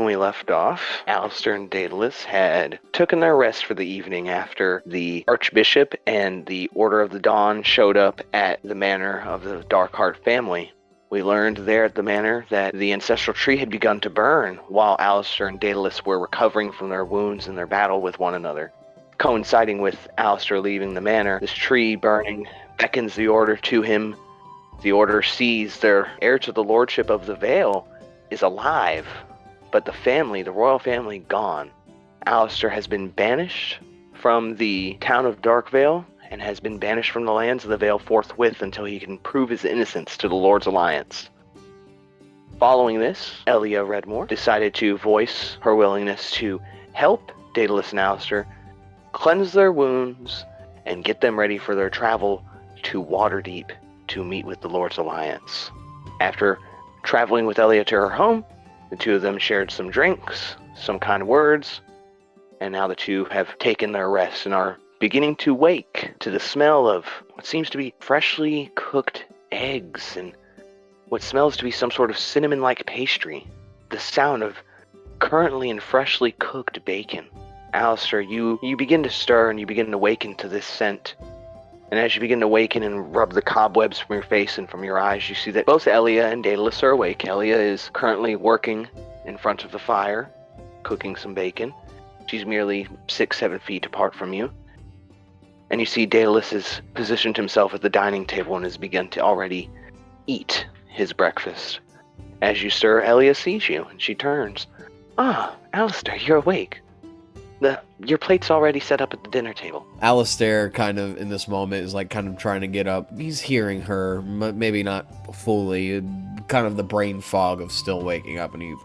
When we left off, Alastair and Daedallus had taken their rest for the evening after the Archbishop and the Order of the Dawn showed up at the manor of the Darkheart family. We learned there at the manor that the ancestral tree had begun to burn while Alastair and Daedallus were recovering from their wounds in their battle with one another. Coinciding with Alastair leaving the manor, this tree burning beckons the Order to him. The Order sees their heir to the lordship of the Vale is alive, but the family, the royal family, gone. Alastair has been banished from the town of Darkveil and has been banished from the lands of the Vale forthwith until he can prove his innocence to the Lord's Alliance. Following this, Elia Redmore decided to voice her willingness to help Daedalus and Alastair cleanse their wounds and get them ready for their travel to Waterdeep to meet with the Lord's Alliance. After traveling with Elia to her home, the two of them shared some drinks, some kind words, and now the two have taken their rest and are beginning to wake to the smell of what seems to be freshly cooked eggs and what smells to be some sort of cinnamon-like pastry. The sound of currently and freshly cooked bacon. Alastair, you begin to stir and you begin to awaken to this scent. And as you begin to awaken and rub the cobwebs from your face and from your eyes, you see that both Elia and Daedalus are awake. Elia is currently working in front of the fire, cooking some bacon. She's merely 6-7 feet apart from you. And you see Daedalus has positioned himself at the dining table and has begun to already eat his breakfast. As you stir, Elia sees you, and she turns. "Ah, Alastair, you're awake. Your plate's already set up at the dinner table." Alastair, kind of, in this moment, is, kind of trying to get up. He's hearing her, maybe not fully, kind of the brain fog of still waking up, and he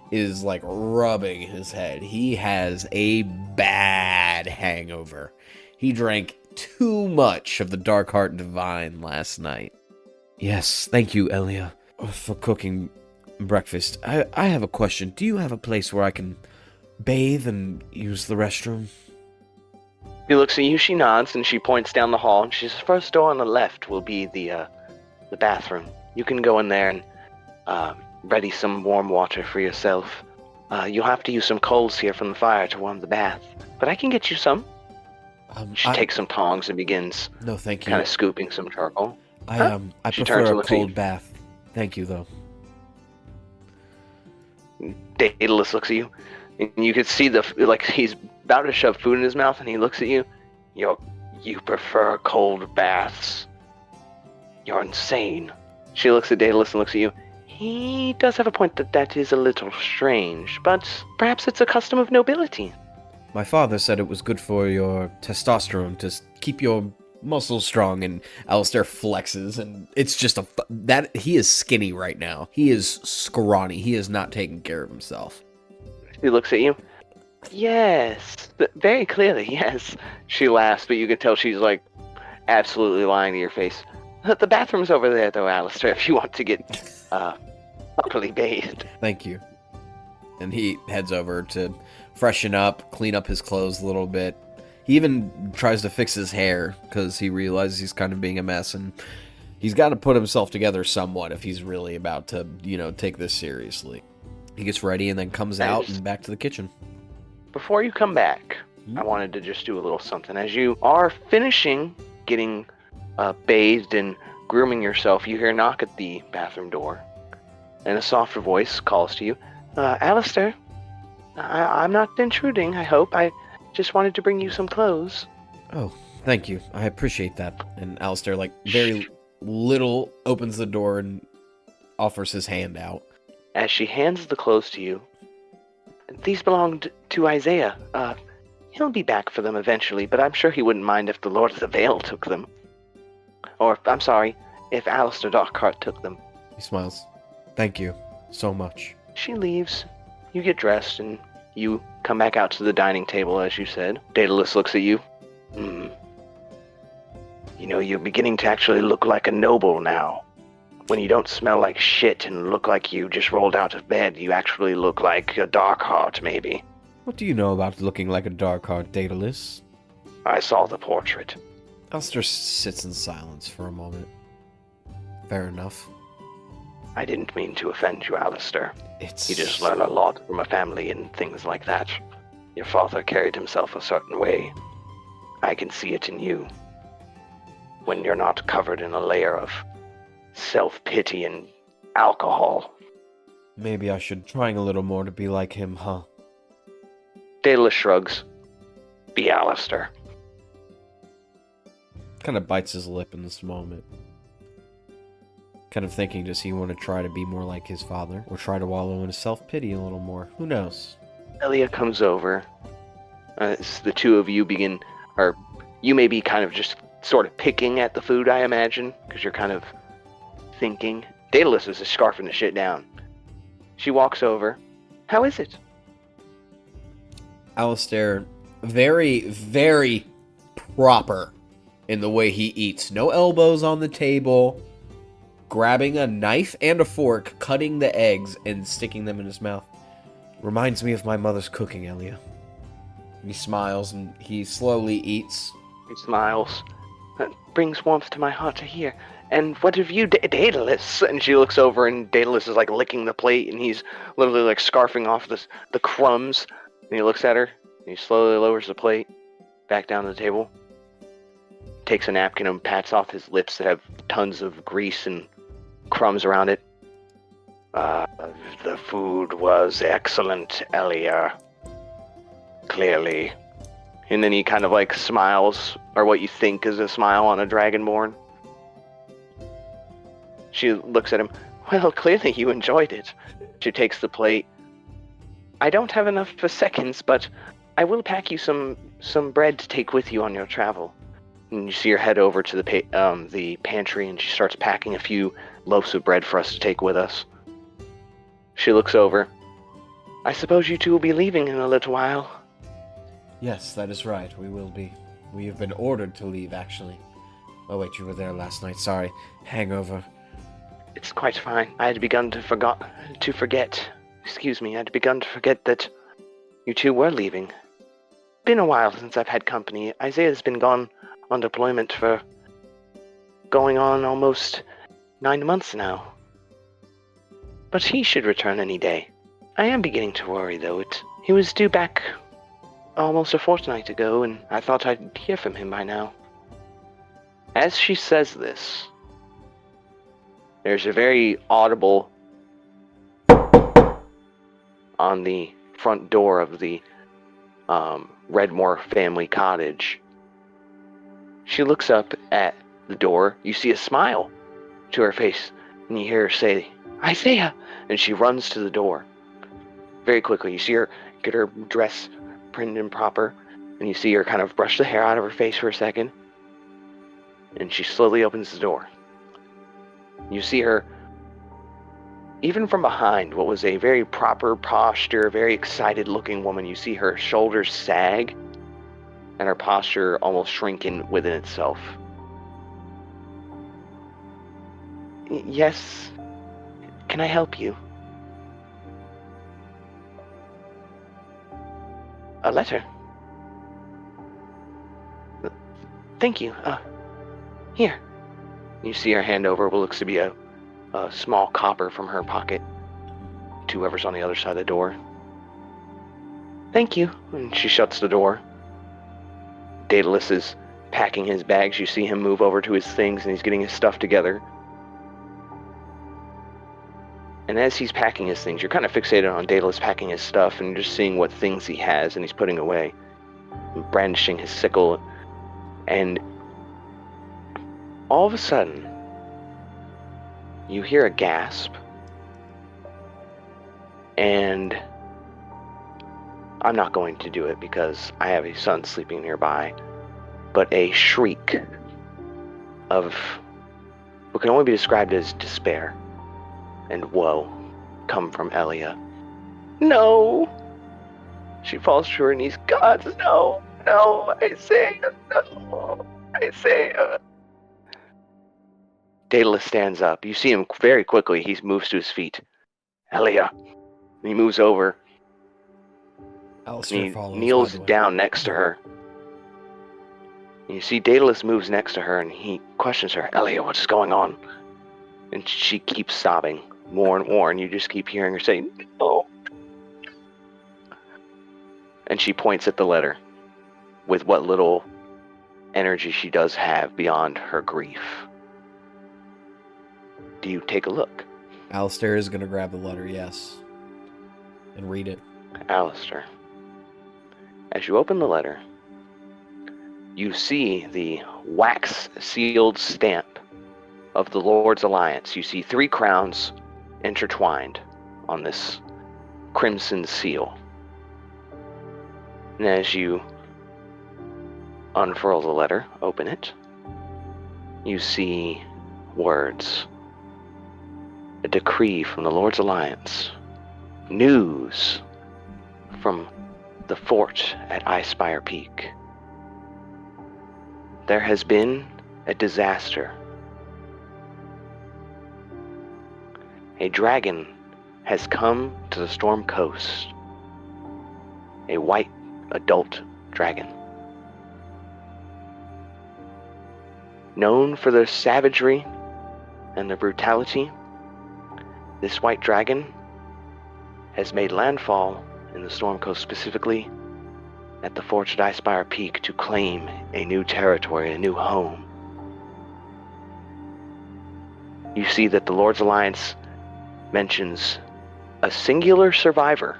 is, rubbing his head. He has a bad hangover. He drank too much of the Darkheart Divine last night. Yes, thank you, Elia, for cooking breakfast. I have a question. Do you have a place where I can bathe and use the restroom? She looks at you, she nods, and she points down the hall, and she says, "First door on the left will be the bathroom. You can go in there and ready some warm water for yourself. You'll have to use some coals here from the fire to warm the bath, but I can get you some." She takes some tongs and begins No, thank you. kind of scooping some charcoal. I She prefer turns and a looks at you. cold bath. Thank you, though. Daedalus looks at you, and you can see he's about to shove food in his mouth, and he looks at you. You prefer cold baths? You're insane." She looks at Daedalus and looks at you. "He does have a point that is a little strange, but perhaps it's a custom of nobility." My father said it was good for your testosterone to keep your muscles strong, and Alastair flexes, and it's just that he is skinny right now. He is scrawny. He is not taking care of himself. She looks at you. "Yes, very clearly, yes." She laughs, but you can tell she's absolutely lying to your face. "The bathroom's over there, though, Alastair, if you want to get properly bathed." Thank you. And he heads over to freshen up, clean up his clothes a little bit. He even tries to fix his hair because he realizes he's kind of being a mess, and he's got to put himself together somewhat if he's really about to, take this seriously. He gets ready and then comes out and back to the kitchen. Before you come back, I wanted to just do a little something. As you are finishing getting bathed and grooming yourself, you hear a knock at the bathroom door, and a softer voice calls to you. "Alastair, I'm not intruding, I hope. I just wanted to bring you some clothes." Oh, thank you. I appreciate that. And Alastair, very little, opens the door and offers his hand out. As she hands the clothes to you, "These belonged to Isaiah. He'll be back for them eventually, but I'm sure he wouldn't mind if the Lord of the Vale took them. Or, I'm sorry, if Alastair Darkheart took them." He smiles. Thank you so much. She leaves. You get dressed, and you come back out to the dining table, as you said. Daedalus looks at you. You're beginning to actually look like a noble now. When you don't smell like shit and look like you just rolled out of bed, you actually look like a Darkheart, maybe." What do you know about looking like a Darkheart, Daedalus? "I saw the portrait." Alastair sits in silence for a moment. Fair enough. I didn't mean to offend you, Alastair. It's... You just learn a lot from a family and things like that. Your father carried himself a certain way. I can see it in you. When you're not covered in a layer of self-pity and alcohol. Maybe I should trying a little more to be like him, huh? Daedalus shrugs. Be Alastair. Kind of bites his lip in this moment. Kind of thinking, does he want to try to be more like his father? Or try to wallow in his self-pity a little more? Who knows? Elia comes over. The two of you begin, or you may be kind of just sort of picking at the food, I imagine, because you're kind of thinking. Daedalus is just scarfing the shit down. She walks over. How is it? Alastair, very, very proper in the way he eats. No elbows on the table. Grabbing a knife and a fork, cutting the eggs, and sticking them in his mouth. Reminds me of my mother's cooking, Elia. He smiles, and he slowly eats. He smiles. That brings warmth to my heart to hear. And what have you, Daedalus? And she looks over, and Daedalus is like licking the plate, and he's literally like scarfing off the crumbs. And he looks at her, and he slowly lowers the plate back down to the table. Takes a napkin and pats off his lips that have tons of grease and crumbs around it. The food was excellent, Elia. Clearly. And then he kind of like smiles, or what you think is a smile on a dragonborn. She looks at him. Well, clearly you enjoyed it. She takes the plate. I don't have enough for seconds, but I will pack you some bread to take with you on your travel. And you see her head over to the pantry, and she starts packing a few loaves of bread for us to take with us. She looks over. I suppose you two will be leaving in a little while. Yes, that is right. We will be. We have been ordered to leave, actually. Oh, wait, you were there last night. Sorry. Hangover. It's quite fine. I had begun to forget. Excuse me, I'd begun to forget that you two were leaving. Been a while since I've had company. Isaiah's been gone on deployment for going on almost 9 months now. But he should return any day. I am beginning to worry, though. He was due back almost a fortnight ago, and I thought I'd hear from him by now. As she says this, there's a very audible on the front door of the Redmore family cottage. She looks up at the door. You see a smile to her face, and you hear her say, Isaiah! And she runs to the door. Very quickly, you see her get her dress prim and proper, and you see her kind of brush the hair out of her face for a second, and she slowly opens the door. You see her, even from behind what was a very proper posture, very excited looking woman, you see her shoulders sag, and her posture almost shrink in within itself. Yes, can I help you? A letter. Thank you. Here. You see her hand over what looks to be a small copper from her pocket to whoever's on the other side of the door. Thank you. And she shuts the door. Daedalus is packing his bags. You see him move over to his things, and he's getting his stuff together. And as he's packing his things, you're kind of fixated on Daedalus packing his stuff and just seeing what things he has and he's putting away. Brandishing his sickle. And all of a sudden, you hear a gasp. And I'm not going to do it because I have a son sleeping nearby. But a shriek of what can only be described as despair and woe come from Elia. No! She falls to her knees. God, no! No! Isaiah! No! Isaiah! Daedalus stands up. You see him very quickly. He moves to his feet. Elia. He moves over. Alastair He follows, kneels by the way. down next to her. You see Daedalus moves next to her and he questions her. Elia, what's going on? And she keeps sobbing. more and more, and you just keep hearing her say, "No." And she points at the letter with what little energy she does have beyond her grief. Do you take a look? Alastair is going to grab the letter, yes, and read it. Alastair, as you open the letter, you see the wax-sealed stamp of the Lord's Alliance. You see 3 crowns intertwined on this crimson seal. And as you unfurl the letter, open it, you see words. A decree from the Lord's Alliance. News from the fort at Icespire Peak. There has been a disaster. A dragon has come to the Storm Coast. A white adult dragon. Known for their savagery and their brutality, this white dragon has made landfall in the Storm Coast, specifically at the fort at Icespire Peak, to claim a new territory, a new home. You see that the Lord's Alliance mentions a singular survivor,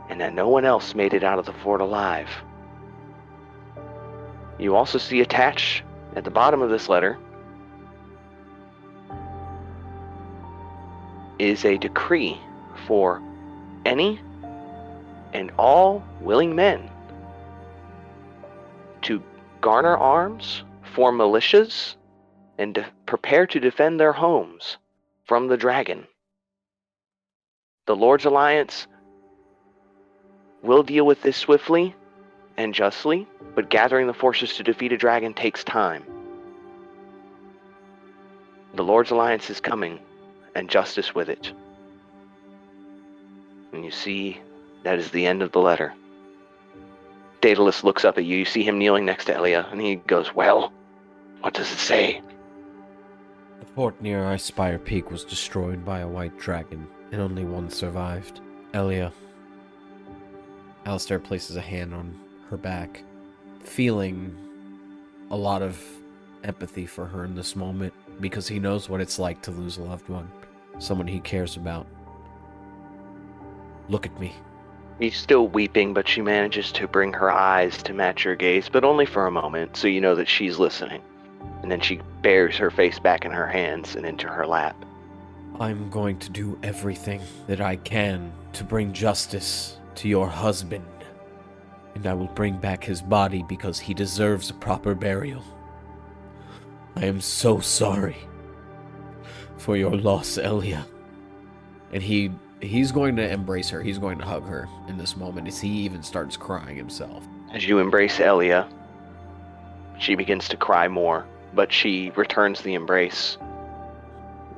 and that no one else made it out of the fort alive. You also see attached at the bottom of this letter is a decree for any and all willing men to garner arms, form militias, and prepare to defend their homes from the dragon. The Lord's Alliance will deal with this swiftly and justly, but gathering the forces to defeat a dragon takes time. The Lord's Alliance is coming, and justice with it. And you see, that is the end of the letter. Daedallus looks up at you. You see him kneeling next to Elia, and he goes, "Well, what does it say?" The fort near Icespire Peak was destroyed by a white dragon, and only one survived. Elia. Alastair places a hand on her back, feeling a lot of empathy for her in this moment, because he knows what it's like to lose a loved one, someone he cares about. Look at me. He's still weeping, but she manages to bring her eyes to match her gaze, but only for a moment, so you know that she's listening. And then she bears her face back in her hands and into her lap. I'm going to do everything that I can to bring justice to your husband, and I will bring back his body because he deserves a proper burial. I am so sorry for your loss, Elia. And he's going to embrace her. He's going to hug her in this moment as he even starts crying himself. As you embrace Elia, she begins to cry more, but she returns the embrace,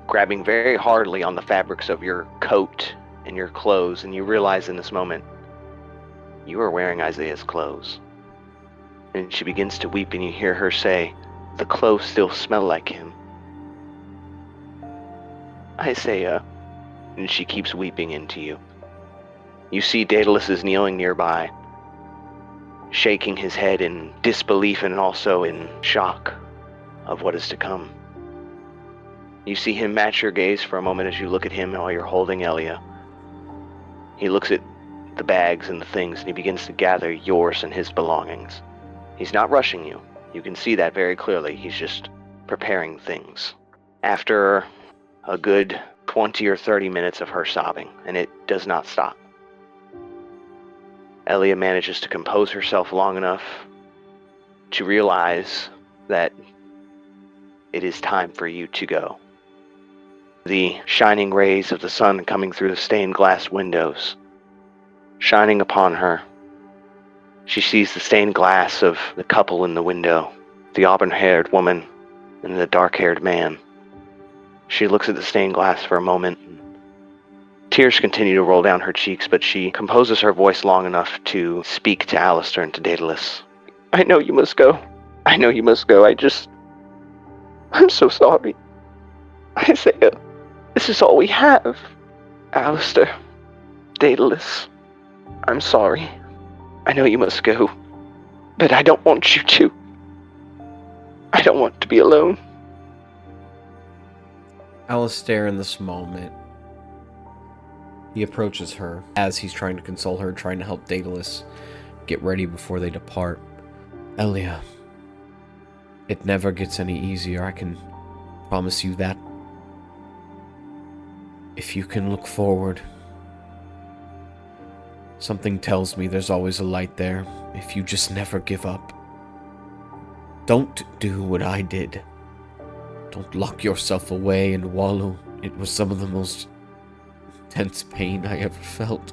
grabbing very hardly on the fabrics of your coat and your clothes, and you realize in this moment, you are wearing Isaiah's clothes. And she begins to weep, and you hear her say, "The clothes still smell like him." Isaiah. And she keeps weeping into you. You see Daedalus is kneeling nearby, shaking his head in disbelief and also in shock of what is to come. You see him match your gaze for a moment as you look at him while you're holding Elia. He looks at the bags and the things, and he begins to gather yours and his belongings. He's not rushing you. You can see that very clearly. He's just preparing things. After a good 20 or 30 minutes of her sobbing, and it does not stop, Elia manages to compose herself long enough to realize that it is time for you to go. The shining rays of the sun coming through the stained glass windows, shining upon her. She sees the stained glass of the couple in the window, the auburn-haired woman and the dark-haired man. She looks at the stained glass for a moment. Tears continue to roll down her cheeks, but she composes her voice long enough to speak to Alastair and to Daedallus. "I know you must go. I know you must go. I'm so sorry. Isaiah, This is all we have. Alastair, Daedallus, I'm sorry. I know you must go, but I don't want you to. I don't want to be alone. Alastair, in this moment, he approaches her as he's trying to console her, trying to help Daedalus get ready before they depart. Elia, it never gets any easier, I can promise you that. If you can look forward, something tells me there's always a light there, if you just never give up. Don't do what I did. Don't lock yourself away and wallow. It was some of the most intense pain I ever felt,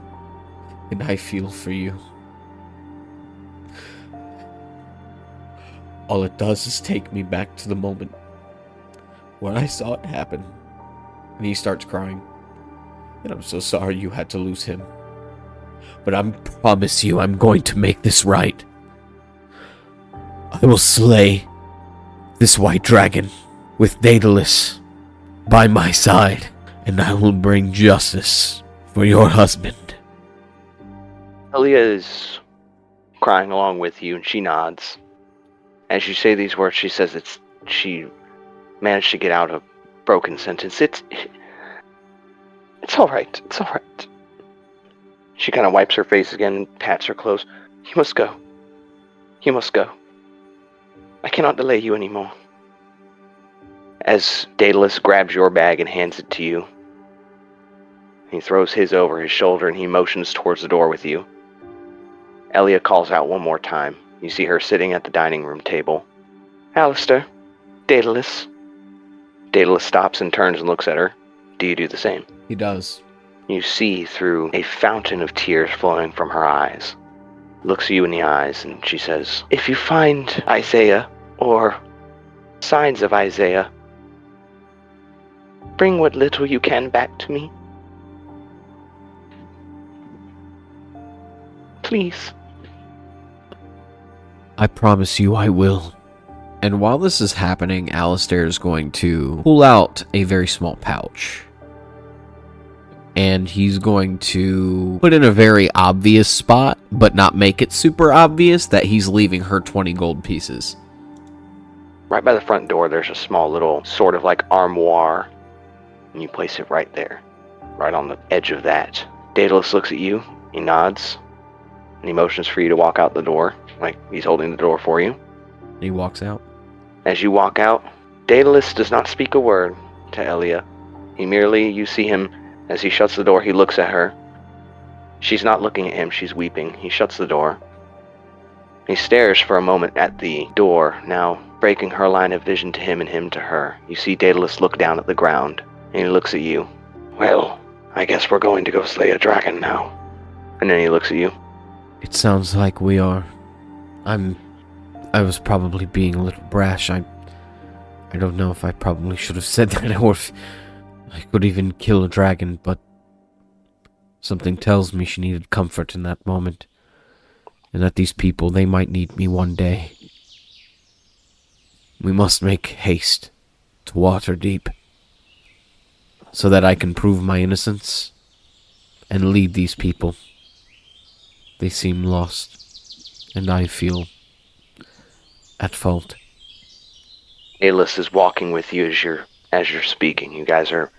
and I feel for you. All it does is take me back to the moment when I saw it happen. And he starts crying. And I'm so sorry you had to lose him. But I promise you I'm going to make this right. I will slay this white dragon with Daedalus by my side, and I will bring justice for your husband. Elia is crying along with you, and she nods. As you say these words, she says she managed to get out a broken sentence. It's all right. It's all right. She kind of wipes her face again and pats her clothes. You must go. You must go. I cannot delay you anymore. As Daedalus grabs your bag and hands it to you, he throws his over his shoulder and he motions towards the door with you. Elia calls out one more time. You see her sitting at the dining room table. Alastair, Daedalus. Daedalus stops and turns and looks at her. Do you do the same? He does. You see through a fountain of tears flowing from her eyes. Looks you in the eyes and she says, if you find Isaiah or signs of Isaiah, bring what little you can back to me. Please. I promise you I will. And while this is happening, Alastair is going to pull out a very small pouch. And he's going to put in a very obvious spot, but not make it super obvious that he's leaving her 20 gold pieces. Right by the front door, there's a small little sort of like armoire. And you place it right there. Right on the edge of that. Daedalus looks at you. He nods. And he motions for you to walk out the door. Like he's holding the door for you. He walks out. As you walk out, Daedalus does not speak a word to Elia. You see him, as he shuts the door, he looks at her. She's not looking at him, she's weeping. He shuts the door. He stares for a moment at the door, now breaking her line of vision to him and him to her. You see Daedalus look down at the ground, and he looks at you. Well, I guess we're going to go slay a dragon now. And then he looks at you. It sounds like we are. I was probably being a little brash. I don't know if I probably should have said that, or if I could even kill a dragon, but something tells me she needed comfort in that moment, and that these people, they might need me one day. We must make haste to Waterdeep, so that I can prove my innocence and lead these people. They seem lost, and I feel at fault. Daedalus is walking with you as you're speaking. You guys are,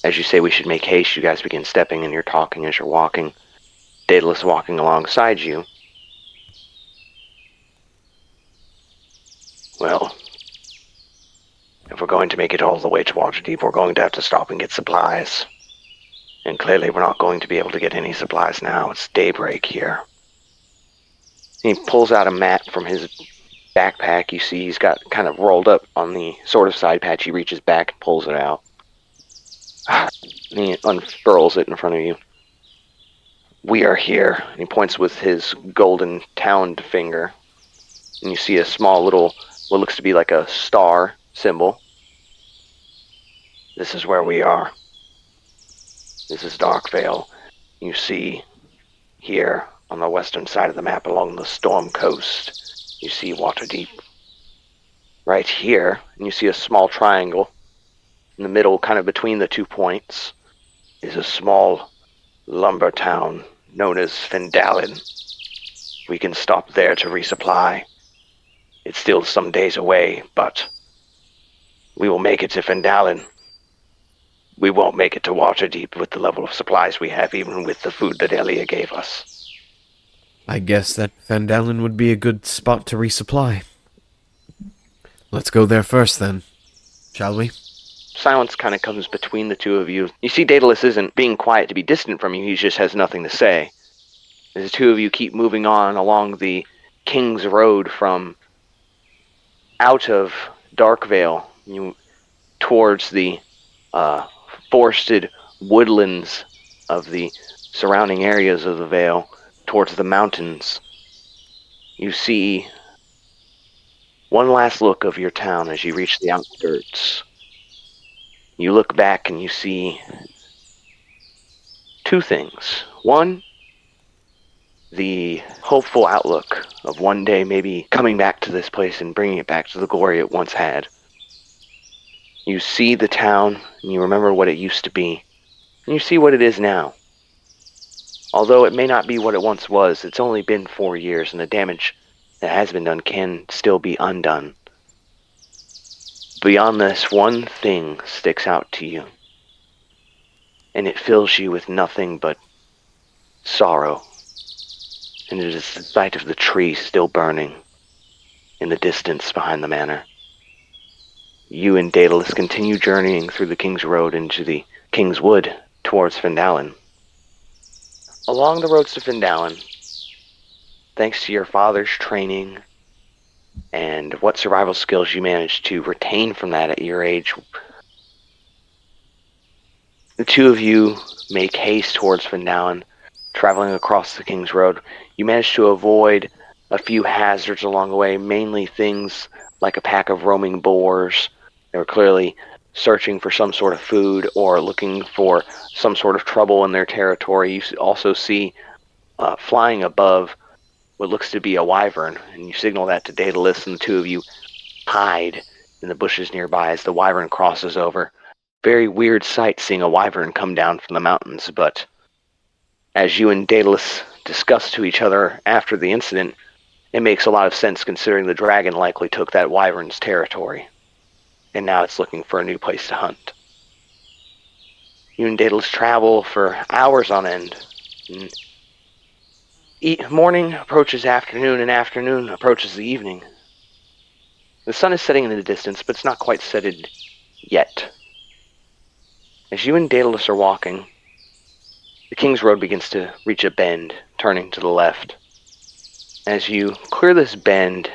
as you say we should make haste, you guys begin stepping and you're talking as you're walking. Daedalus walking alongside you. Well, if we're going to make it all the way to Waterdeep, we're going to have to stop and get supplies. And clearly we're not going to be able to get any supplies now. It's daybreak here. He pulls out a mat from his backpack. You see he's got kind of rolled up on the sort of side patch. He reaches back and pulls it out. And he unfurls it in front of you. We are here. And he points with his golden taloned finger. And you see a small little, what looks to be like a star symbol. This is where we are. This is Darkveil. You see here on the western side of the map along the storm coast. You see Waterdeep. Right here, and you see a small triangle. In the middle, kind of between the 2 points, is a small lumber town known as Fendalin. We can stop there to resupply. It's still some days away, but we will make it to Fendalin. We won't make it to Waterdeep with the level of supplies we have, even with the food that Elia gave us. I guess that Fandalin would be a good spot to resupply. Let's go there first, then. Shall we? Silence kind of comes between the two of you. You see Daedallus isn't being quiet to be distant from you, he just has nothing to say. As the two of you keep moving on along the King's Road from out of Darkveil towards the forested woodlands of the surrounding areas of the Vale, towards the mountains, you see one last look of your town as you reach the outskirts. You look back and you see two things. One, the hopeful outlook of one day maybe coming back to this place and bringing it back to the glory it once had. You see the town and you remember what it used to be, and you see what it is now. Although it may not be what it once was, it's only been 4 years, and the damage that has been done can still be undone. Beyond this, one thing sticks out to you, and it fills you with nothing but sorrow, and it is the sight of the tree still burning in the distance behind the manor. You and Daedalus continue journeying through the King's Road into the King's Wood towards Fendalin. Along the roads to Fendalin, thanks to your father's training and what survival skills you managed to retain from that at your age, the two of you make haste towards Fendalin, traveling across the King's Road. You manage to avoid a few hazards along the way, mainly things like a pack of roaming boars. They were clearly searching for some sort of food or looking for some sort of trouble in their territory. You also see flying above what looks to be a wyvern, and you signal that to Daedalus, and the two of you hide in the bushes nearby as the wyvern crosses over. Very weird sight seeing a wyvern come down from the mountains, but as you and Daedalus discuss to each other after the incident, it makes a lot of sense considering the dragon likely took that wyvern's territory, and now it's looking for a new place to hunt. You and Daedalus travel for hours on end, and morning approaches afternoon, and afternoon approaches the evening. The sun is setting in the distance, but it's not quite setted yet. As you and Daedalus are walking, the King's Road begins to reach a bend, turning to the left. As you clear this bend,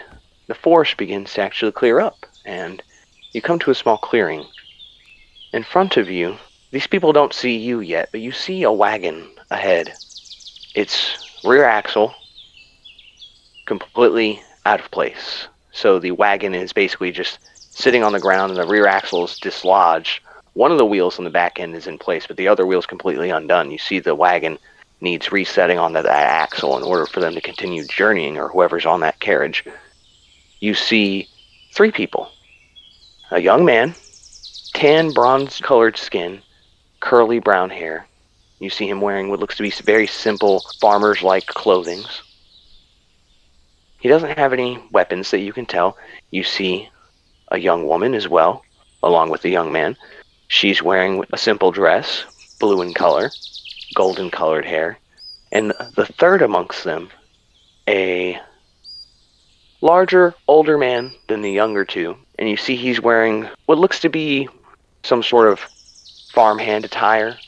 the forest begins to actually clear up, and you come to a small clearing. In front of you, these people don't see you yet, but you see a wagon ahead. Its rear axle completely out of place. So the wagon is basically just sitting on the ground and the rear axle is dislodged. One of the wheels on the back end is in place, but the other wheel is completely undone. You see the wagon needs resetting on that axle in order for them to continue journeying, or whoever's on that carriage. You see 3 people. A young man, tan bronze-colored skin, curly brown hair. You see him wearing what looks to be very simple farmers-like clothing. He doesn't have any weapons that you can tell. You see a young woman as well, along with the young man. She's wearing a simple dress, blue in color, golden colored hair. And the third amongst them, a larger, older man than the younger two. And you see he's wearing what looks to be some sort of farmhand attire.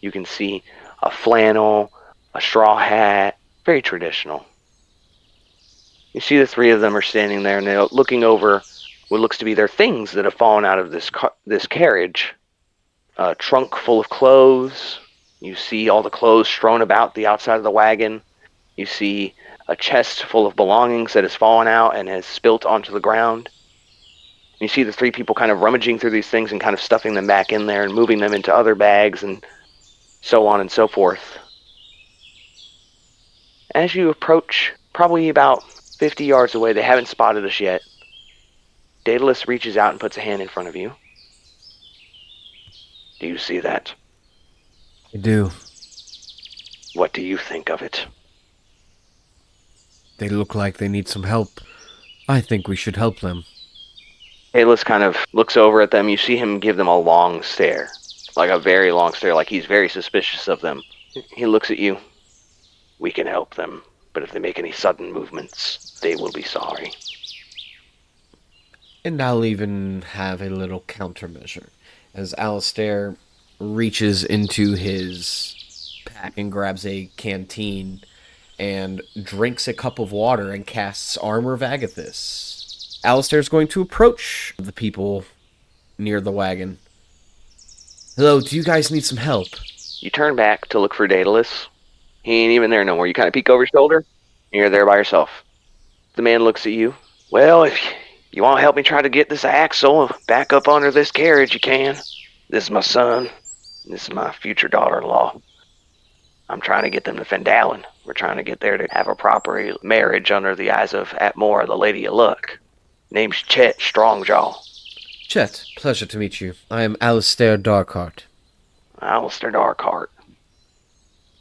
You can see a flannel, a straw hat, very traditional. You see the 3 of them are standing there and they're looking over what looks to be their things that have fallen out of this carriage. A trunk full of clothes. You see all the clothes strewn about the outside of the wagon. You see a chest full of belongings that has fallen out and has spilt onto the ground. You see the 3 people kind of rummaging through these things and kind of stuffing them back in there and moving them into other bags and so on and so forth. As you approach, probably about 50 yards away, they haven't spotted us yet. Daedalus reaches out and puts a hand in front of you. Do you see that? I do. What do you think of it? They look like they need some help. I think we should help them. Daedalus kind of looks over at them. You see him give them a long stare. Like a very long stare, like he's very suspicious of them. He looks at you. We can help them, but if they make any sudden movements, they will be sorry. And I'll even have a little countermeasure. As Alastair reaches into his pack and grabs a canteen and drinks a cup of water and casts Armor of Agathis. Alastair's going to approach the people near the wagon. Hello, do you guys need some help? You turn back to look for Daedalus. He ain't even there no more. You kind of peek over your shoulder, and you're there by yourself. The man looks at you. Well, if you want to help me try to get this axle back up under this carriage, you can. This is my son. This is my future daughter-in-law. I'm trying to get them to Fendalen. We're trying to get there to have a proper marriage under the eyes of Atmora, the Lady of Luck. Name's Chet Strongjaw. Chet, pleasure to meet you. I am Alastair Darkheart. Alastair Darkheart.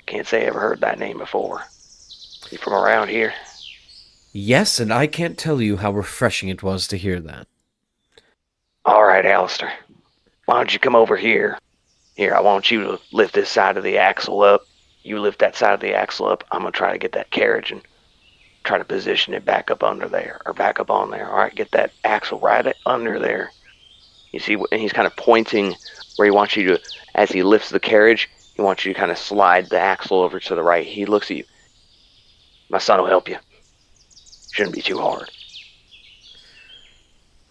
Can't say I ever heard that name before. You from around here? Yes, and I can't tell you how refreshing it was to hear that. All right, Alastair. Why don't you come over here? Here, I want you to lift this side of the axle up. You lift that side of the axle up. I'm going to try to get that carriage and try to position it back up under there, or back up on there. All right, get that axle right under there. You see, and he's kind of pointing where he wants you to, as he lifts the carriage, he wants you to kind of slide the axle over to the right. He looks at you. My son will help you. Shouldn't be too hard.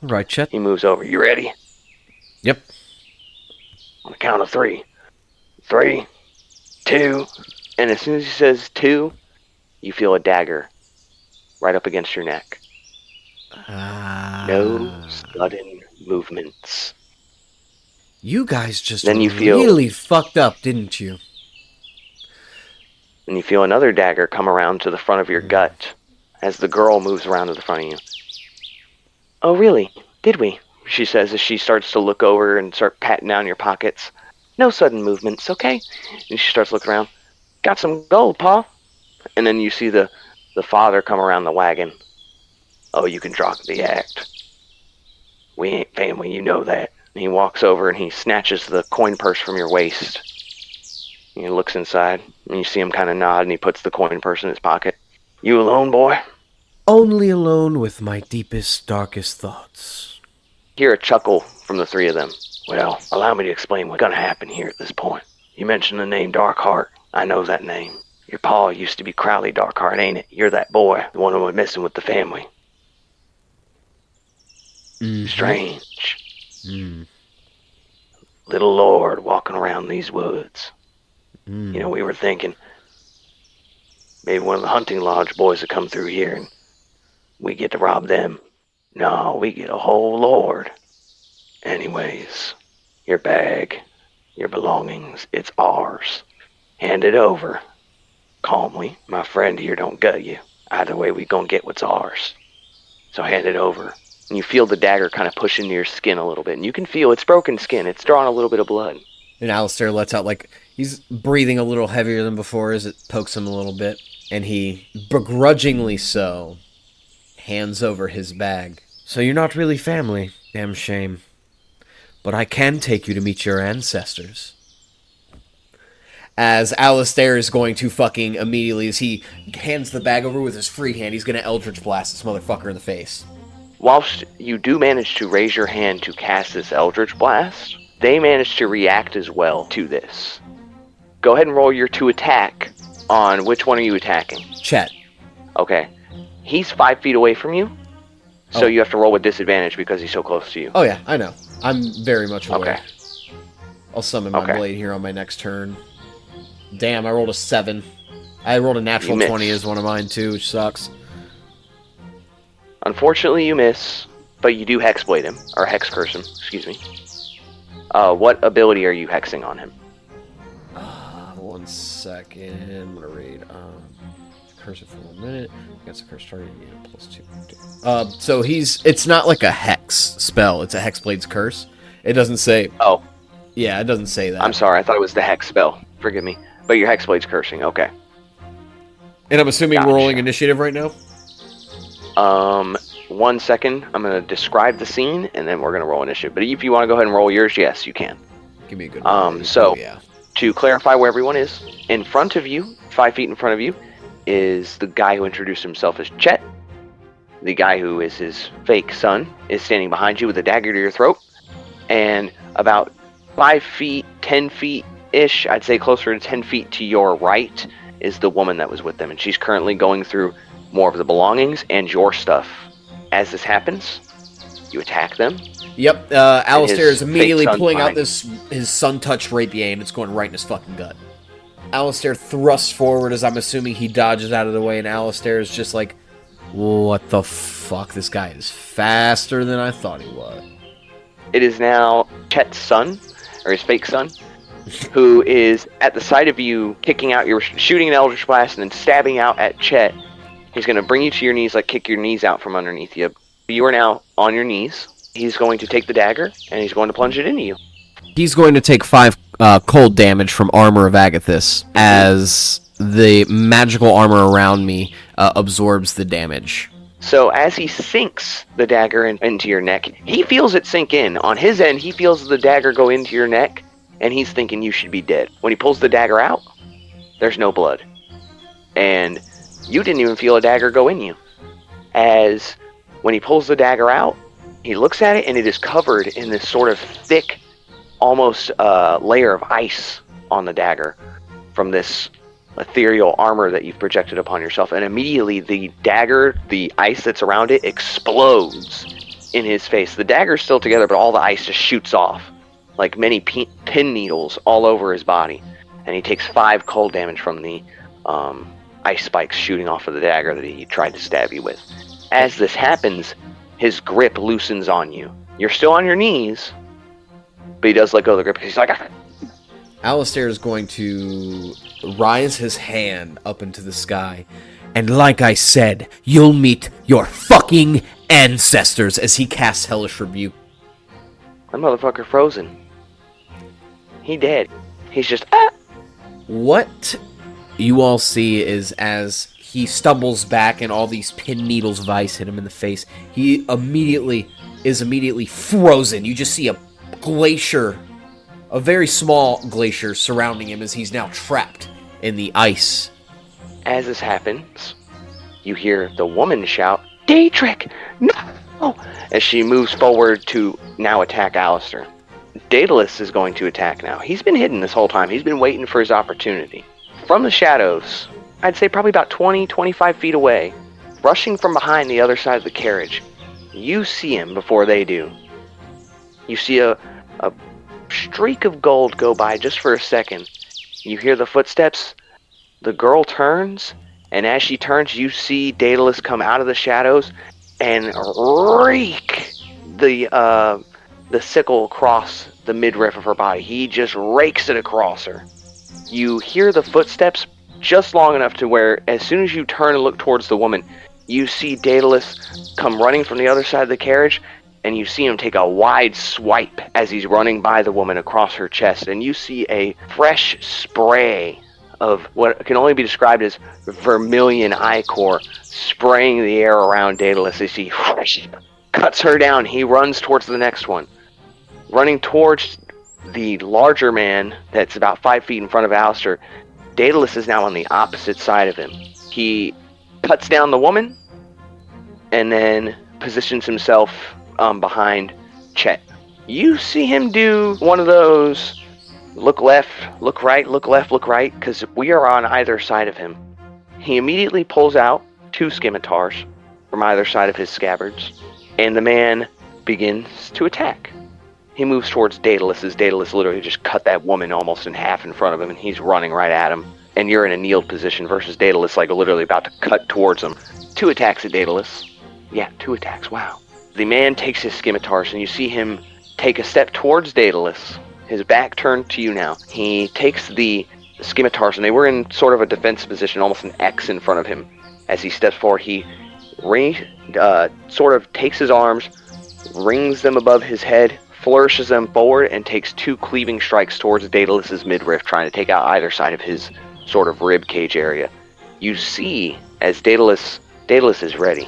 All right, Chet. He moves over. You ready? Yep. On the count of 3. 3, 2, and as soon as he says 2, you feel a dagger right up against your neck. No sudden movements. You guys just then you feel, really fucked up, didn't you? And you feel another dagger come around to the front of your gut as the girl moves around to the front of you. Oh, really? Did we? She says as she starts to look over and start patting down your pockets. No sudden movements, okay? And she starts looking around. Got some gold, Pa. And then you see the father come around the wagon. Oh, you can drop the act. We ain't family, you know that. And he walks over and he snatches the coin purse from your waist. And he looks inside and you see him kind of nod and he puts the coin purse in his pocket. You alone, boy? Only alone with my deepest, darkest thoughts. Hear a chuckle from the three of them. Well, allow me to explain what's going to happen here at this point. You mentioned the name Darkheart. I know that name. Your pa used to be Crowley Darkheart, ain't it? You're that boy, the one who went missing with the family. Strange. Little lord walking around these woods. You know, we were thinking maybe one of the hunting lodge boys would come through here and we get to rob them. No, we get a whole lord. Anyways, your bag, your belongings, it's ours. Hand it over. Calmly. My friend here don't gut you. Either way, we gonna get what's ours. So hand it over. And you feel the dagger kind of push into your skin a little bit. And you can feel it's broken skin. It's drawing a little bit of blood. And Alastair lets out, like, he's breathing a little heavier than before as it pokes him a little bit. And he, begrudgingly so, hands over his bag. So you're not really family. Damn shame. But I can take you to meet your ancestors. As Alastair is going to fucking immediately, as he hands the bag over with his free hand, he's going to Eldritch Blast this motherfucker in the face. Whilst you do manage to raise your hand to cast this Eldritch Blast, they manage to react as well to this. Go ahead and roll your 2 attack on which one are you attacking? Chet. Okay. He's 5 feet away from you, so you have to roll with disadvantage because he's so close to you. Oh yeah, I know. I'm very much aware. Okay. I'll summon my blade here on my next turn. Damn, I rolled a 7. I rolled a natural 20 as one of mine too, which sucks. Unfortunately, you miss, but you do hexblade him, or hex curse him, excuse me. What ability are you hexing on him? 1 second. I'm gonna read. Curse it for 1 minute. Against a curse target, you get +2. So it's not like a hex spell. It's a hexblade's curse. It doesn't say. Oh. Yeah, it doesn't say that. I'm sorry, I thght it was the hex spell. Forgive me. But your Hexblade's cursing. Okay. And I'm assuming Gotcha. we're rolling initiative right now? 1 second. I'm going to describe the scene, and then we're going to roll initiative. But if you want to go ahead and roll yours, yes, you can. Give me a good roll. So, yeah. To clarify where everyone is, in front of you, 5 feet in front of you, is the guy who introduced himself as Chet. The guy who is his fake son is standing behind you with a dagger to your throat. And about 5 feet, 10 feet-ish, I'd say closer to 10 feet to your right, is the woman that was with them. And she's currently going through more of the belongings and your stuff. As this happens, you attack them. Yep, Alastair is immediately pulling out his sun-touched rapier, and it's going right in his fucking gut. Alastair thrusts forward as I'm assuming he dodges out of the way, and Alastair is just like, what the fuck? This guy is faster than I thought he was. It is now Chet's son, or his fake son, who is at the sight of you kicking out, you're shooting an Eldritch Blast and then stabbing out at Chet. He's going to bring you to your knees, like kick your knees out from underneath you. You are now on your knees. He's going to take the dagger, and he's going to plunge it into you. He's going to take 5 cold damage from Armor of Agathis as the magical armor around me absorbs the damage. So as he sinks the dagger into your neck, he feels it sink in. On his end, he feels the dagger go into your neck, and he's thinking you should be dead. When he pulls the dagger out, there's no blood. And you didn't even feel a dagger go in you. As when he pulls the dagger out, he looks at it, and it is covered in this sort of thick, almost layer of ice on the dagger from this ethereal armor that you've projected upon yourself. And immediately the dagger, the ice that's around it, explodes in his face. The dagger's still together, but all the ice just shoots off like many pin needles all over his body. And he takes 5 cold damage from the ice spikes shooting off of the dagger that he tried to stab you with. As this happens, his grip loosens on you. You're still on your knees, but he does let go of the grip because he's like... Alastair is going to rise his hand up into the sky, and like I said, you'll meet your fucking ancestors as he casts Hellish Rebuke. That motherfucker frozen. He dead. He's just... What you all see is as he stumbles back and all these pin needles of ice hit him in the face, he is immediately frozen. You just see a glacier, a very small glacier surrounding him as he's now trapped in the ice. As this happens, you hear the woman shout, "Daedric, no!" as she moves forward to now attack Alastair. Daedallus is going to attack now. He's been hidden this whole time. He's been waiting for his opportunity. From the shadows, I'd say probably about 20-25 feet away, rushing from behind the other side of the carriage, you see him before they do. You see a streak of gold go by just for a second. You hear the footsteps. The girl turns, and as she turns, you see Daedalus come out of the shadows and rake the sickle across the midriff of her body. He just rakes it across her. You hear the footsteps just long enough to where, as soon as you turn and look towards the woman, you see Daedalus come running from the other side of the carriage, and you see him take a wide swipe as he's running by the woman across her chest, and you see a fresh spray of what can only be described as vermilion ichor spraying the air around Daedalus as he cuts her down. He runs towards the next one. Running towards the larger man that's about 5 feet in front of Alastair, Daedalus is now on the opposite side of him. He cuts down the woman and then positions himself behind Chet. You see him do one of those look left, look right, look left, look right, because we are on either side of him. He immediately pulls out 2 scimitars from either side of his scabbards, and the man begins to attack. He moves towards Daedalus, as Daedalus literally just cut that woman almost in half in front of him, and he's running right at him. And you're in a kneeled position versus Daedalus, like literally about to cut towards him. 2 attacks at Daedalus. Yeah, 2 attacks, wow. The man takes his scimitars, and you see him take a step towards Daedalus, his back turned to you now. He takes the scimitars, and they were in sort of a defensive position, almost an X in front of him. As he steps forward, he sort of takes his arms, rings them above his head, flourishes them forward and takes 2 cleaving strikes towards Daedalus' midriff, trying to take out either side of his sort of rib cage area. You see, as Daedalus is ready.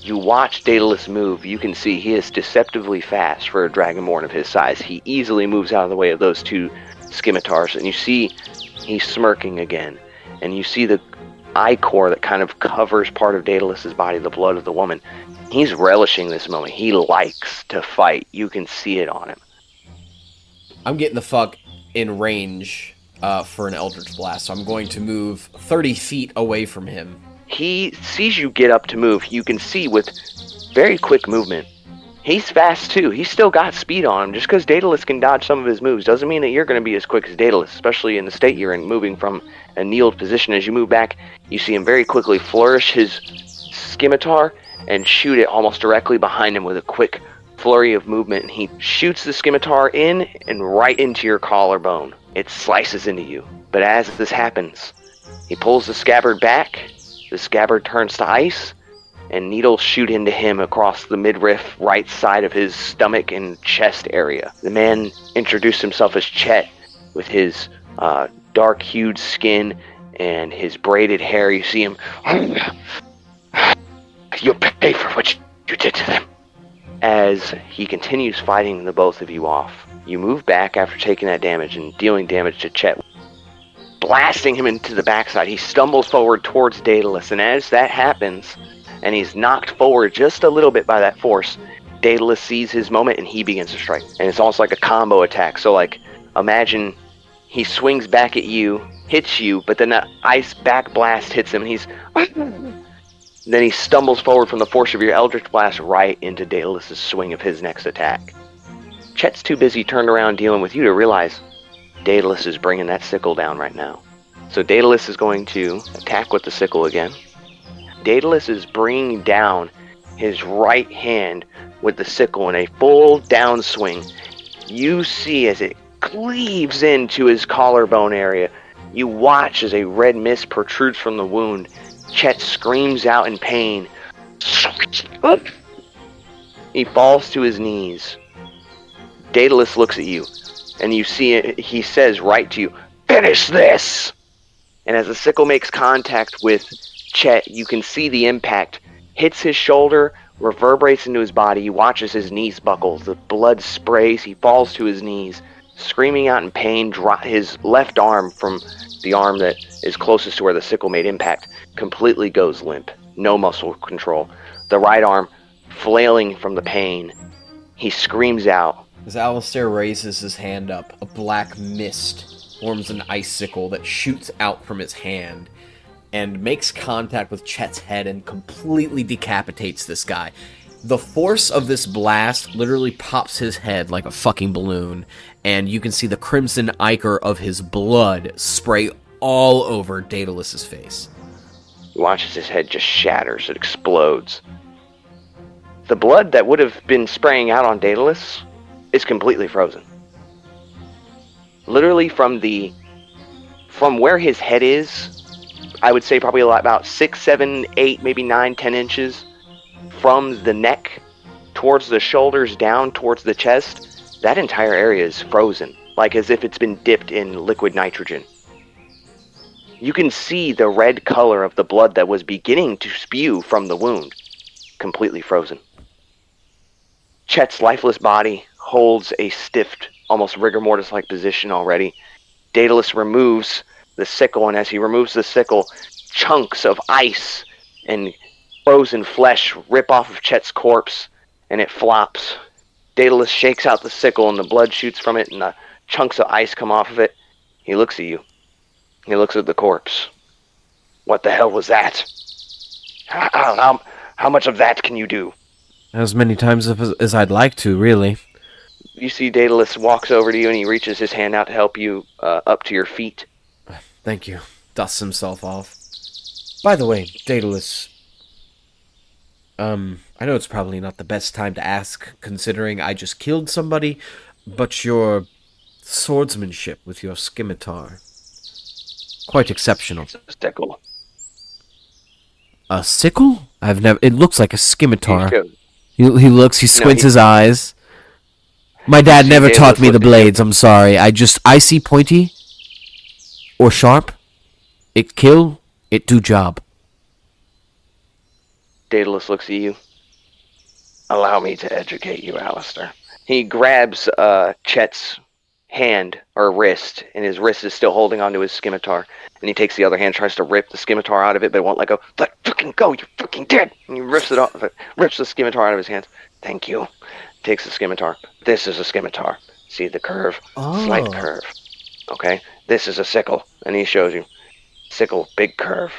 You watch Daedalus move. You can see he is deceptively fast for a dragonborn of his size. He easily moves out of the way of those 2 scimitars, and you see he's smirking again. And you see the ichor that kind of covers part of Daedalus' body, the blood of the woman. He's relishing this moment. He likes to fight. You can see it on him. I'm getting the fuck in range for an Eldritch Blast, so I'm going to move 30 feet away from him. He sees you get up to move. You can see with very quick movement. He's fast too. He's still got speed on him. Just because Daedalus can dodge some of his moves doesn't mean that you're going to be as quick as Daedalus, especially in the state you're in, moving from a kneeled position. As you move back, you see him very quickly flourish his scimitar and shoot it almost directly behind him with a quick flurry of movement. And he shoots the scimitar in and right into your collarbone. It slices into you. But as this happens, he pulls the scabbard back. The scabbard turns to ice, and needles shoot into him across the midriff, right side of his stomach and chest area. The man introduced himself as Chet, with his dark-hued skin and his braided hair. You see him. You'll pay for what you did to them. As he continues fighting the both of you off, you move back after taking that damage and dealing damage to Chet, blasting him into the backside. He stumbles forward towards Daedalus, and as that happens, and he's knocked forward just a little bit by that force, Daedalus sees his moment and he begins to strike. And it's almost like a combo attack. So like, imagine he swings back at you, hits you, but then that ice back blast hits him, and he's... Then he stumbles forward from the force of your Eldritch Blast right into Daedalus' swing of his next attack. Chet's too busy turned around dealing with you to realize Daedalus is bringing that sickle down right now. So Daedalus is going to attack with the sickle again. Daedalus is bringing down his right hand with the sickle in a full downswing. You see as it cleaves into his collarbone area. You watch as a red mist protrudes from the wound. Chet screams out in pain. He falls to his knees. Daedalus looks at you, and you see it, he says right to you, "Finish this!" And as the sickle makes contact with Chet, you can see the impact. Hits his shoulder, reverberates into his body. You watch as his knees buckle. The blood sprays. He falls to his knees, screaming out in pain. His left arm, from the arm that is closest to where the sickle made impact, completely goes limp. No muscle control. The right arm flailing from the pain. He screams out. As Alastair raises his hand up, a black mist forms an icicle that shoots out from his hand and makes contact with Chet's head and completely decapitates this guy. The force of this blast literally pops his head like a fucking balloon, and you can see the crimson ichor of his blood spray all over Daedalus' face. He watches his head just shatters. It explodes. The blood that would have been spraying out on Daedalus is completely frozen. Literally from where his head is, I would say probably about 6, 7, 8, maybe 9, 10 inches from the neck towards the shoulders down towards the chest, that entire area is frozen, like as if it's been dipped in liquid nitrogen. You can see the red color of the blood that was beginning to spew from the wound, completely frozen. Chet's lifeless body holds a stiff, almost rigor mortis-like position already. Daedalus removes the sickle, and as he removes the sickle, chunks of ice and frozen flesh rip off of Chet's corpse, and it flops. Daedalus shakes out the sickle, and the blood shoots from it, and the chunks of ice come off of it. He looks at you. He looks at the corpse. What the hell was that? How much of that can you do? As many times as I'd like to, really. You see Daedalus walks over to you, and he reaches his hand out to help you up to your feet. Thank you. Dusts himself off. By the way, Daedalus, I know it's probably not the best time to ask, considering I just killed somebody, but your swordsmanship with your scimitar, quite exceptional. It's a sickle. A sickle? It looks like a scimitar. He looks, he squints his eyes. My You dad see never taught Daedalus me the look at you. blades. I'm sorry. I see pointy or sharp. It kill. It do job. Daedalus looks at you. Allow me to educate you, Alastair. He grabs Chet's hand or wrist, and his wrist is still holding onto his scimitar. And he takes the other hand, tries to rip the scimitar out of it, but it won't let go. Let fucking go, you're fucking dead! And he rips it off, rips the scimitar out of his hands. Thank you. Takes the scimitar. This is a scimitar. See the curve? Slight Oh. curve. Okay? This is a sickle. And he shows you. Sickle, big curve.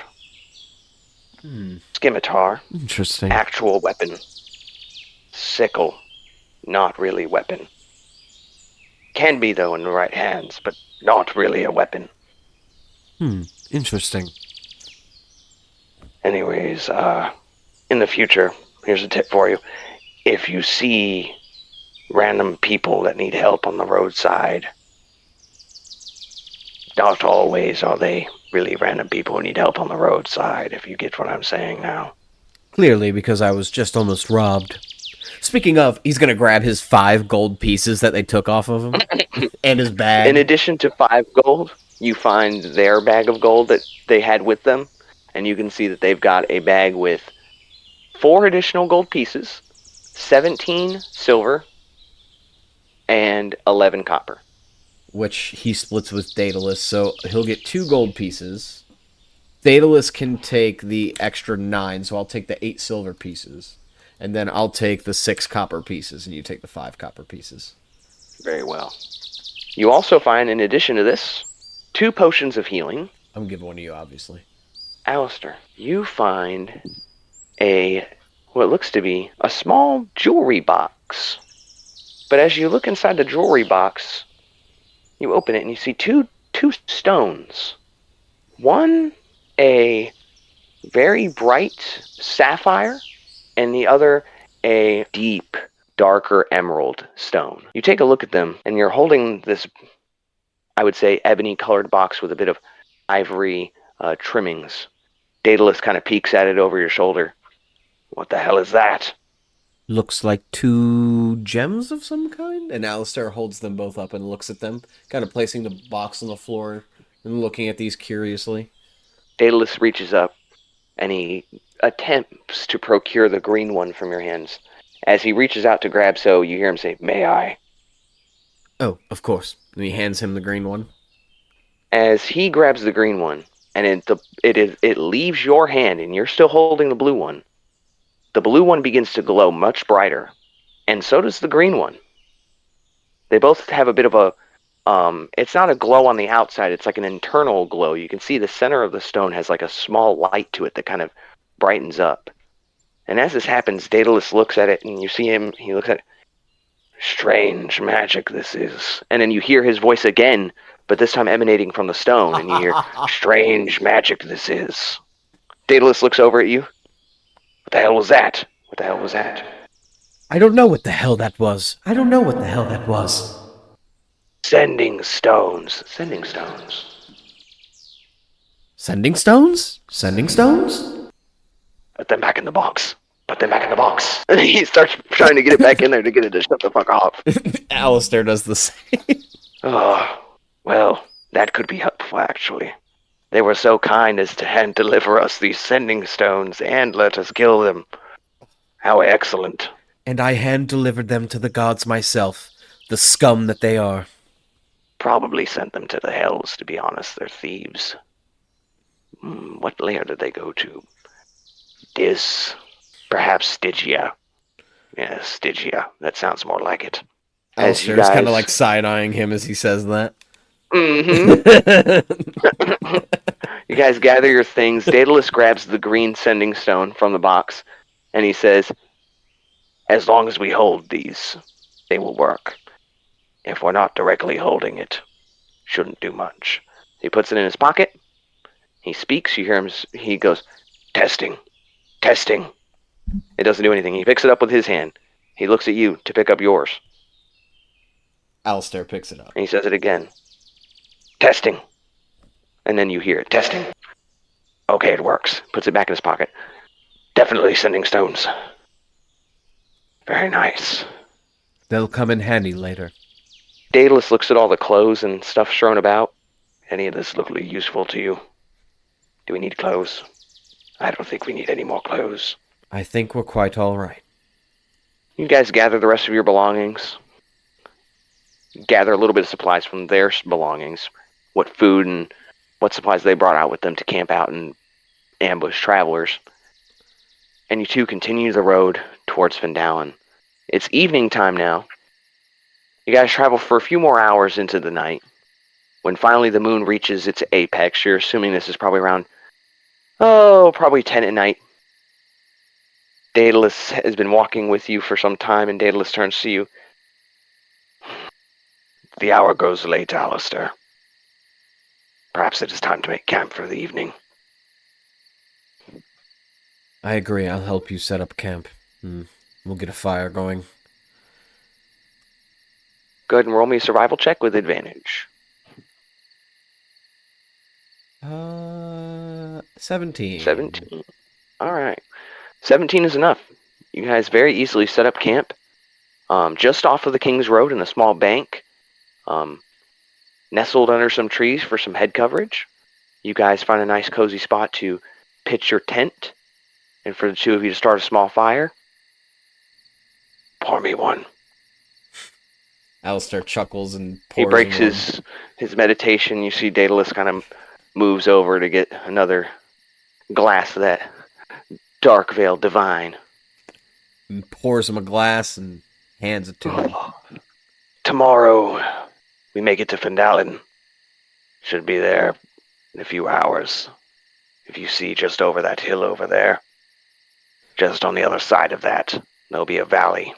Scimitar, Interesting. actual weapon. Sickle, not really weapon. Can be, though, in the right hands, but not really a weapon. Interesting. Anyways, in the future, here's a tip for you. If you see random people that need help on the roadside, not always are they really random people who need help on the roadside, if you get what I'm saying now. Clearly, because I was just almost robbed. Speaking of, he's gonna grab his 5 gold pieces that they took off of him and his In bag. addition to 5 gold, you find their bag of gold that they had with them, and you can see that they've got a bag with 4 additional gold pieces, 17 silver, and 11 copper. Which he splits with Daedalus, so he'll get 2 gold pieces. Daedalus can take the extra 9, so I'll take the 8 silver pieces. And then I'll take the 6 copper pieces, and you take the 5 copper pieces. Very well. You also find, in addition to this, 2 potions of healing. I'm giving one to you, obviously. Alistair, you find what looks to be a small jewelry box. But as you look inside the jewelry box, you open it and you see two stones. One, a very bright sapphire, and the other, a deep, darker emerald stone. You take a look at them, and you're holding this, I would say, ebony-colored box with a bit of ivory trimmings. Daedalus kind of peeks at it over your shoulder. What the hell is that? Looks like 2 gems of some kind? And Alastair holds them both up and looks at them, kind of placing the box on the floor and looking at these curiously. Daedalus reaches up, and he attempts to procure the green one from your hands. As he reaches out to grab so, you hear him say, "May I?" Oh, of course. And he hands him the green one. As he grabs the green one, and it leaves your hand, and you're still holding the blue one, the blue one begins to glow much brighter, and so does the green one. They both have a bit of a, it's not a glow on the outside, it's like an internal glow. You can see the center of the stone has like a small light to it that kind of brightens up. And as this happens, Daedalus looks at it, and you see him, he looks at it. Strange magic this is. And then you hear his voice again, but this time emanating from the stone, and you hear, strange magic this is. Daedalus looks over at you. What the hell was that? What the hell was that? I don't know what the hell that was. I don't know what the hell that was. Sending stones. Sending stones. Sending stones? Sending stones? Put them back in the box. Put them back in the box. And he starts trying to get it back in there to get it to shut the fuck off. Alastair does the same. Oh, well, that could be helpful, actually. They were so kind as to hand deliver us these sending stones and let us kill them. How excellent. And I hand-delivered them to the gods myself, the scum that they are. Probably sent them to the hells, to be honest. They're thieves. What layer did they go to? Perhaps Stygia. Yeah, Stygia. That sounds more like it. Alastair's kind of like side-eyeing him as he says that. Mm-hmm. You guys gather your things. Daedalus grabs the green sending stone from the box, and he says, as long as we hold these, they will work. If we're not directly holding it, shouldn't do much. He puts it in his pocket. He speaks. You hear him. He goes, testing. Testing. It doesn't do anything. He picks it up with his hand. He looks at you to pick up yours. Alastair picks it up. And he says it again. Testing. And then you hear it. Testing. Okay, it works. Puts it back in his pocket. Definitely sending stones. Very nice. They'll come in handy later. Daedalus looks at all the clothes and stuff strewn about. Any of this look useful to you? Do we need clothes? I don't think we need any more clothes. I think we're quite all right. You guys gather the rest of your belongings. Gather a little bit of supplies from their belongings. What food and what supplies they brought out with them to camp out and ambush travelers. And you two continue the road towards Findalen. It's evening time now. You guys travel for a few more hours into the night. When finally the moon reaches its apex, you're assuming this is probably around, probably 10 at night. Daedalus has been walking with you for some time, and Daedalus turns to you. The hour grows late, Alastair. Perhaps it is time to make camp for the evening. I agree. I'll help you set up camp. We'll get a fire going. Go ahead and roll me a survival check with advantage. 17. 17. All right. 17 is enough. You guys very easily set up camp just off of the King's Road in a small bank, nestled under some trees for some head coverage. You guys find a nice cozy spot to pitch your tent, and for the two of you to start a small fire. Pour me one. Alastair chuckles and pours. He breaks his meditation. You see Daedalus kind of moves over to get another glass of that Darkveil divine. And pours him a glass and hands it to him. Tomorrow, we make it to Findalen. Should be there in a few hours. If you see just over that hill over there, just on the other side of that, there'll be a valley.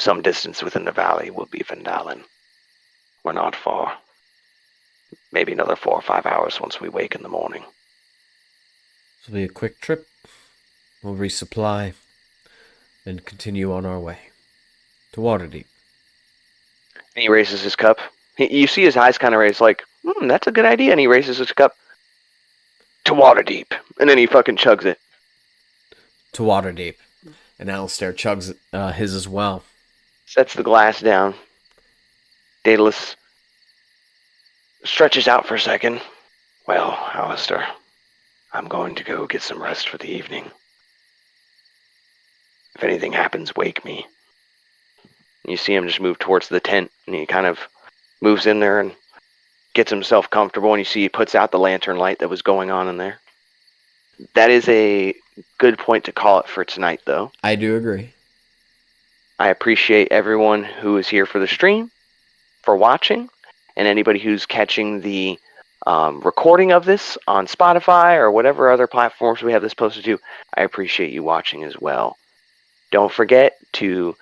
Some distance within the valley will be Findalen. We're not far. Maybe another 4 or 5 hours once we wake in the morning. This will be a quick trip. We'll resupply and continue on our way to Waterdeep. And he raises his cup. You see his eyes kind of raise like, that's a good idea. And he raises his cup. To Waterdeep. And then he fucking chugs it. To Waterdeep. And Alastair chugs his as well. Sets the glass down. Daedalus stretches out for a second. Well, Alastair, I'm going to go get some rest for the evening. If anything happens, wake me. You see him just move towards the tent, and he kind of moves in there and gets himself comfortable, and you see he puts out the lantern light that was going on in there. That is a good point to call it for tonight, though. I do agree. I appreciate everyone who is here for the stream, for watching, and anybody who's catching the recording of this on Spotify or whatever other platforms we have this posted to. I appreciate you watching as well. Don't forget to,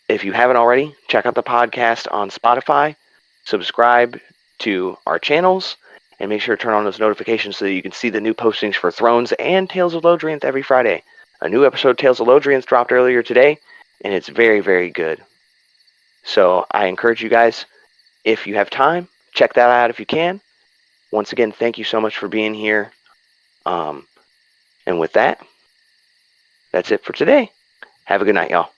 if you haven't already, check out the podcast on Spotify, subscribe to our channels, and make sure to turn on those notifications so that you can see the new postings for Thrones and Tales of Lodrianth every Friday. A new episode of Tales of Lodrianth dropped earlier today, and it's very, very good. So I encourage you guys, if you have time, check that out if you can. Once again, thank you so much for being here. And with that, that's it for today. Have a good night, y'all.